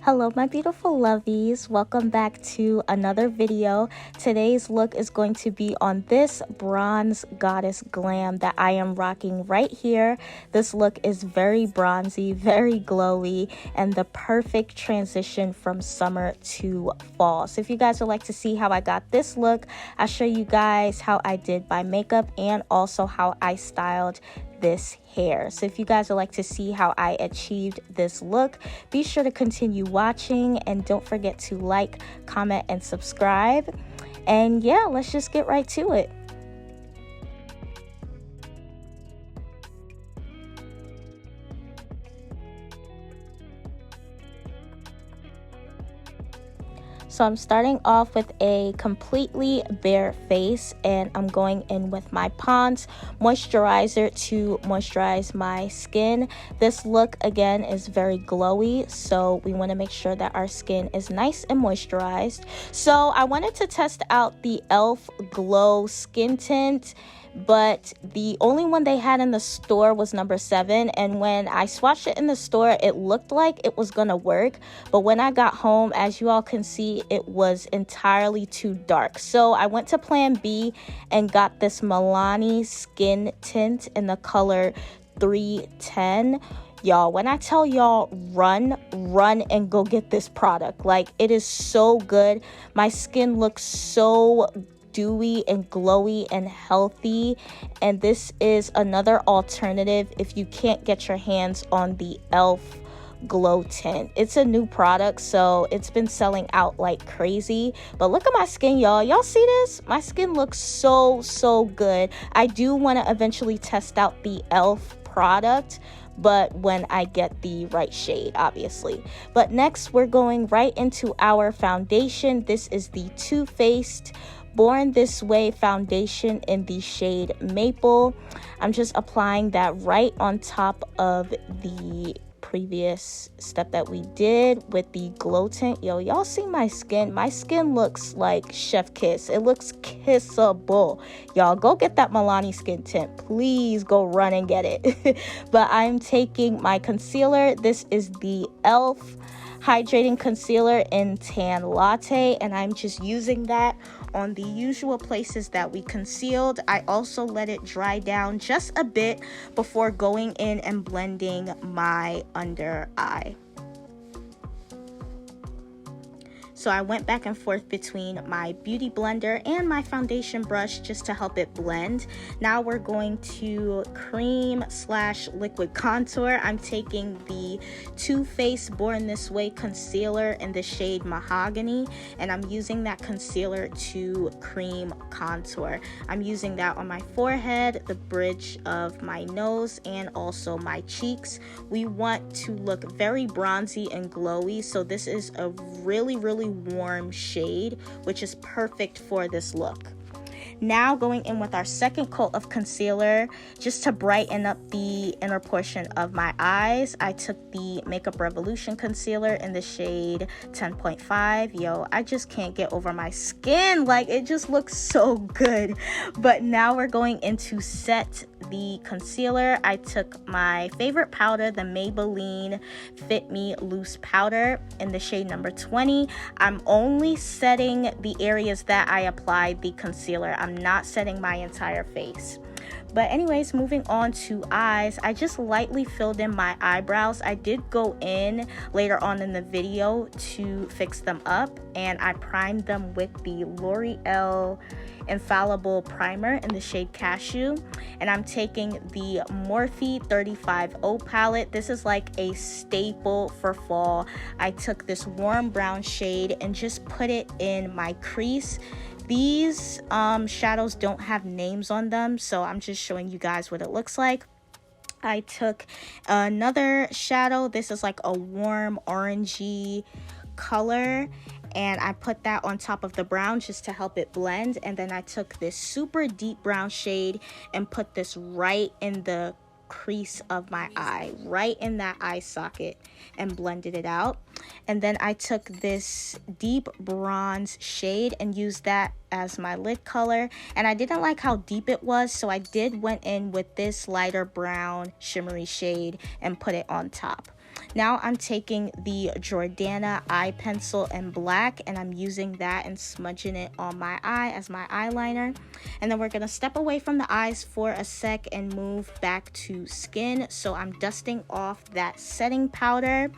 Hello my beautiful lovies, welcome back to another video. Today's look is going to be on this bronze goddess glam that I am rocking right here. This look is very bronzy, very glowy, and the perfect transition from summer to fall. So if you guys would like to see how I got this look, I'll show you guys how I did my makeup and also how I styled this hair. So if you guys would like to see how I achieved this look, be sure to continue watching and don't forget to like, comment, and subscribe. And yeah, let's just get right to it. So I'm starting off with a completely bare face, and I'm going in with my Pond's moisturizer to moisturize my skin. This look again is very glowy, so we want to make sure that our skin is nice and moisturized. So I wanted to test out the e.l.f. Glow Skin Tint, but the only one they had in the store was number 7, and when I swatched it in the store it looked like it was gonna work, but when I got home, as you all can see, it was entirely too dark. So I went to Plan B and got this Milani Skin Tint in the color 310. Y'all, when I tell y'all run and go get this product. Like, it is so good. My skin looks so dewy and glowy and healthy, and this is another alternative if you can't get your hands on the e.l.f. Glow Tint. It's a new product, so it's been selling out like crazy, but look at my skin, y'all see this? My skin looks so good. I do want to eventually test out the e.l.f. product, but when I get the right shade, obviously. But next we're going right into our foundation. This is the Too Faced Born This Way foundation in the shade Maple. I'm just applying that right on top of the previous step that we did with the glow tint. Y'all see my skin? My skin looks like chef kiss. It looks kissable. Y'all go get that Milani Skin Tint. Please go run and get it. But I'm taking my concealer. This is the e.l.f. Hydrating Concealer in Tan Latte, and I'm just using that on the usual places that we concealed. I also let it dry down just a bit before going in and blending my under eye. So I went back and forth between my beauty blender and my foundation brush just to help it blend. Now we're going to cream / liquid contour. I'm taking the Too Faced Born This Way concealer in the shade Mahogany, and I'm using that concealer to cream contour. I'm using that on my forehead, the bridge of my nose, and also my cheeks. We want to look very bronzy and glowy, so this is a really warm shade, which is perfect for this look. Now going in with our second coat of concealer just to brighten up the inner portion of my eyes. I took the Makeup Revolution concealer in the shade 10.5. Yo, I just can't get over my skin. Like, it just looks so good. But now we're going in to set the concealer. I took my favorite powder, the Maybelline Fit Me Loose Powder in the shade number 20. I'm only setting the areas that I applied the concealer. I'm not setting my entire face. But anyways, moving on to eyes, I just lightly filled in my eyebrows. I did go in later on in the video to fix them up, and I primed them with the L'Oreal Infallible Primer in the shade Cashew. And I'm taking the Morphe 350 palette. This is like a staple for fall. I took this warm brown shade and just put it in my crease. These shadows don't have names on them, so I'm just showing you guys what it looks like. I took another shadow. This is like a warm orangey color, and I put that on top of the brown just to help it blend. And then I took this super deep brown shade and put this right in the crease of my eye, right in that eye socket, and blended it out. And then I took this deep bronze shade and used that as my lid color, and I didn't like how deep it was, so I went in with this lighter brown shimmery shade and put it on top. Now I'm taking the Jordana eye pencil in black, and I'm using that and smudging it on my eye as my eyeliner. And then we're going to step away from the eyes for a sec and move back to skin. So I'm dusting off that setting powder,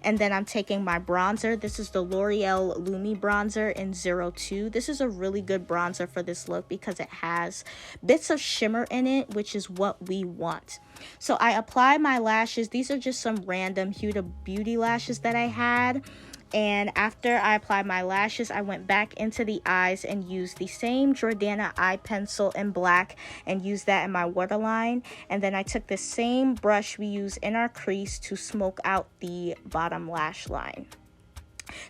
and then I'm taking my bronzer. This is the L'Oreal Lumi bronzer in 02. This is a really good bronzer for this look because it has bits of shimmer in it, which is what we want. So I apply my lashes. These are just some random Huda Beauty lashes that I had. And after I applied my lashes, I went back into the eyes and used the same Jordana eye pencil in black and used that in my waterline. And then I took the same brush we use in our crease to smoke out the bottom lash line.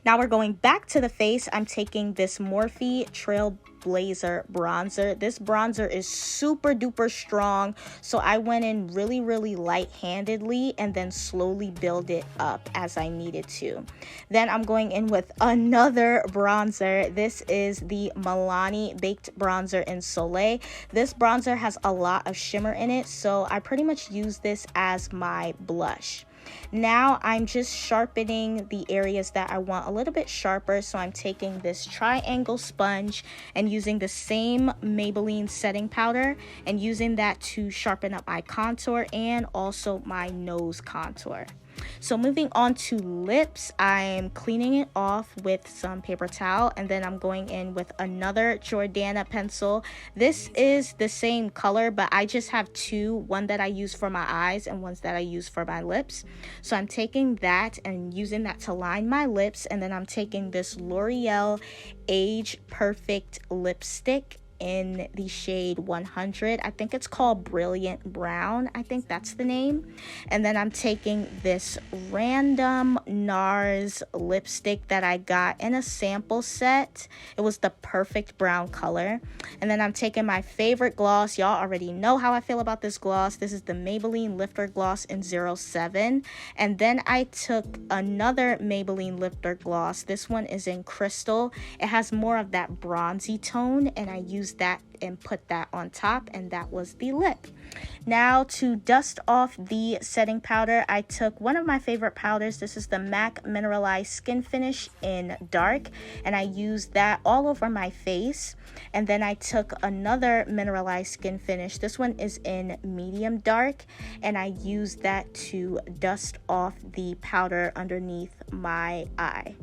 Now we're going back to the face. I'm taking this Morphe Trailblazer bronzer. This bronzer is super duper strong, so I went in really light-handedly and then slowly build it up as I needed to. Then I'm going in with another bronzer. This is the Milani Baked Bronzer in Soleil. This bronzer has a lot of shimmer in it, so I pretty much use this as my blush. Now I'm just sharpening the areas that I want a little bit sharper, so I'm taking this triangle sponge and using the same Maybelline setting powder and using that to sharpen up my contour and also my nose contour. So moving on to lips, I'm cleaning it off with some paper towel, and then I'm going in with another Jordana pencil. This is the same color, but I just have two, one that I use for my eyes and ones that I use for my lips. So I'm taking that and using that to line my lips, and then I'm taking this L'Oreal Age Perfect lipstick in the shade 100. I think it's called Brilliant Brown. I think that's the name. And then I'm taking this random NARS lipstick that I got in a sample set. It was the perfect brown color. And then I'm taking my favorite gloss. Y'all already know how I feel about this gloss. This is the Maybelline Lifter Gloss in 07. And then I took another Maybelline Lifter Gloss. This one is in Crystal. It has more of that bronzy tone, and I used that and put that on top, and that was the lip. Now to dust off the setting powder, I took one of my favorite powders. This is the MAC Mineralized Skin Finish in Dark, and I used that all over my face. And then I took another Mineralized Skin Finish. This one is in Medium Dark, and I used that to dust off the powder underneath my eye.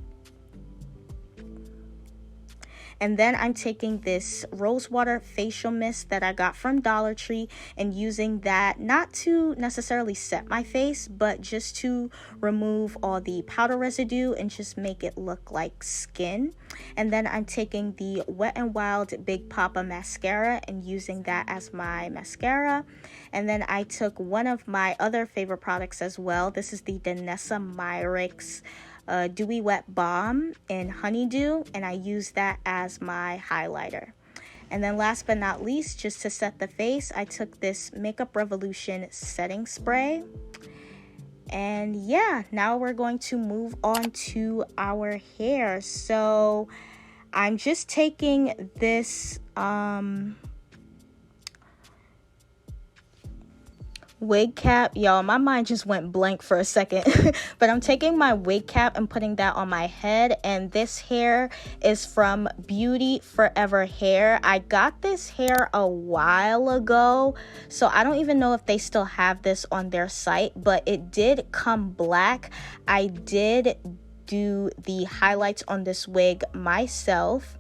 And then I'm taking this Rosewater facial mist that I got from Dollar Tree and using that not to necessarily set my face, but just to remove all the powder residue and just make it look like skin. And then I'm taking the Wet n Wild Big Papa mascara and using that as my mascara. And then I took one of my other favorite products as well. This is the Danessa Myricks Dewy Wet Balm in Honeydew, and I use that as my highlighter. And then last but not least, just to set the face, I took this Makeup Revolution setting spray. And yeah, now we're going to move on to our hair. So I'm just taking this wig cap. Y'all, my mind just went blank for a second. But I'm taking my wig cap and putting that on my head, and this hair is from Beauty Forever Hair. I got this hair a while ago, so I don't even know if they still have this on their site, but it did come black. I did do the highlights on this wig myself.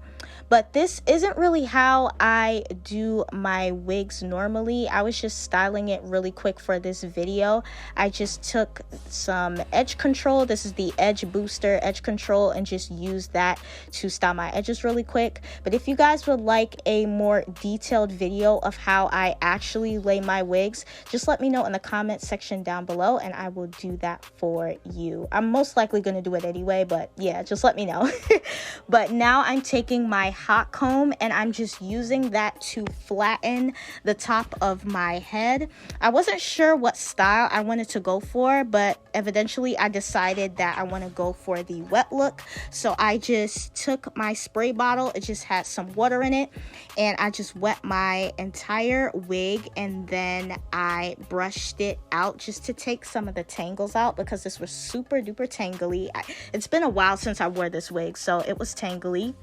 But this isn't really how I do my wigs normally. I was just styling it really quick for this video. I just took some edge control. This is the Edge Booster Edge Control, and just used that to style my edges really quick. But if you guys would like a more detailed video of how I actually lay my wigs, just let me know in the comment section down below and I will do that for you. I'm most likely going to do it anyway, but yeah, just let me know. But now I'm taking my hot comb, and I'm just using that to flatten the top of my head. I wasn't sure what style I wanted to go for, but eventually I decided that I want to go for the wet look. So I just took my spray bottle, it just had some water in it, and I just wet my entire wig, and then I brushed it out just to take some of the tangles out, because this was super duper tangly. It's been a while since I wore this wig, so it was tangly.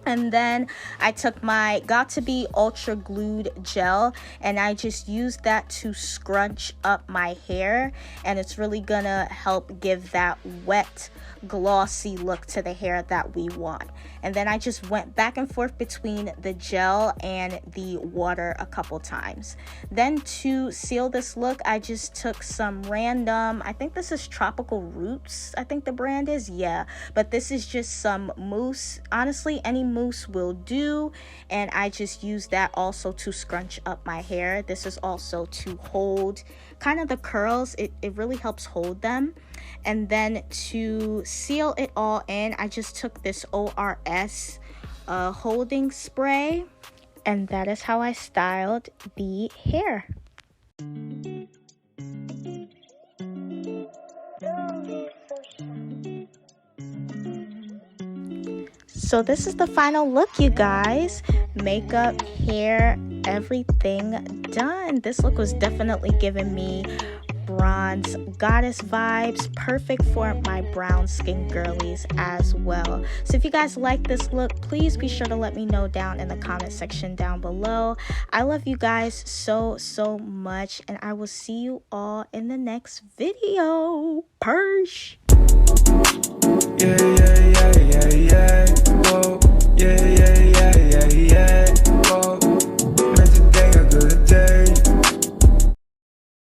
And then I took my Got2b Ultra Glued Gel, and I just used that to scrunch up my hair, and it's really gonna help give that wet, glossy look to the hair that we want. And then I just went back and forth between the gel and the water a couple times. Then to seal this look, I just took some random, I think this is Tropical Roots, I think the brand is, yeah, but this is just some mousse. Honestly, any mousse will do, and I just use that also to scrunch up my hair. This is also to hold kind of the curls. It really helps hold them. And then to seal it all in, I just took this ORS holding spray, and that is how I styled the hair. So this is the final look, you guys. Makeup, hair, everything done. This look was definitely giving me bronze goddess vibes, perfect for my brown skin girlies as well. So if you guys like this look, please be sure to let me know down in the comment section down below. I love you guys so much, and I will see you all in the next video. Persh. Yeah. Whoa. Yeah.